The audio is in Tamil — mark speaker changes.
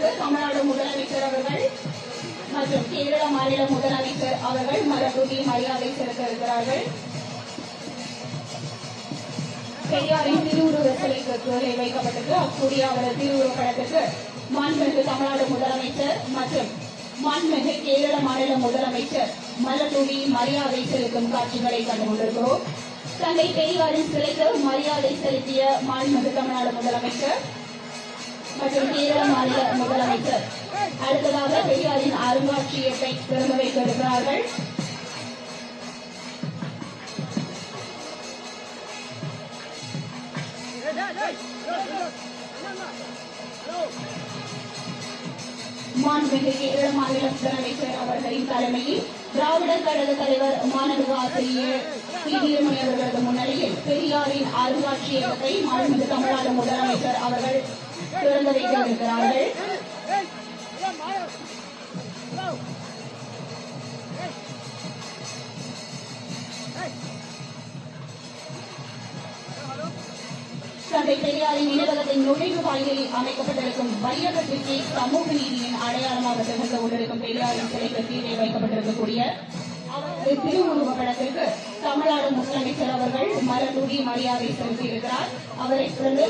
Speaker 1: படத்திற்கு தமிழ்நாடு முதலமைச்சர் அவர்கள் மற்றும் கேரள மாநில முதலமைச்சர் அவர்கள் மலர்தூவி மரியாதை செலுத்த இருக்கிறார்கள். பெரியாரின் திருவுருவ சிலைக்கு கீழே வைக்கப்பட்டிருக்கு. அக்கூடிய அவரது திருவுருவ படத்திற்கு மாண்புமிகு தமிழ்நாடு முதலமைச்சர் மற்றும் மாண்புமிகு கேரள மாநில முதலமைச்சர் மலர்தூவி மரியாதை செலுத்தும் காட்சிகளை கண்டு கொண்டிருக்கிறோம். தந்தை பெரியாரின் சிலைக்கு மரியாதை செலுத்திய மாண்புமிகு தமிழ்நாடு முதலமைச்சர் மற்றும் கேரள மாநில முதலமைச்சர் அடுத்ததாக பெரியாரின் அருங்காட்சியகத்தை திறந்து வைக்க இருக்கிறார்கள். மாண்புமிகு கேரள மாநில முதலமைச்சர் அவர்களின் தலைமையில் திராவிடர் கழக தலைவர் மாணவ ஆசிரியர் வீரமணி அவர்களது முன்னிலையில் பெரியாரின் அருங்காட்சியகத்தை மாண்புமிகு தமிழ்நாடு முதலமைச்சர் அவர்கள் திறந்து வைக்க இருக்கிறார்கள். தந்தை பெரியாரின் நினைவகத்தின் நுழைவு வாயிலில் அமைக்கப்பட்டிருக்கும் வையகத்திற்கு சமூக நீதியின் அடையாளமாக திகழ்ந்து கொண்டிருக்கும் பெரியாரின் சிலைக்கு கீழே வைக்கப்பட்டிருக்கக்கூடிய அவரது திருவுருவ படத்திற்கு தமிழ்நாடு முதலமைச்சர் அவர்கள் மலர்தூவி மரியாதை செலுத்தியிருக்கிறார். அவரை தொடர்ந்து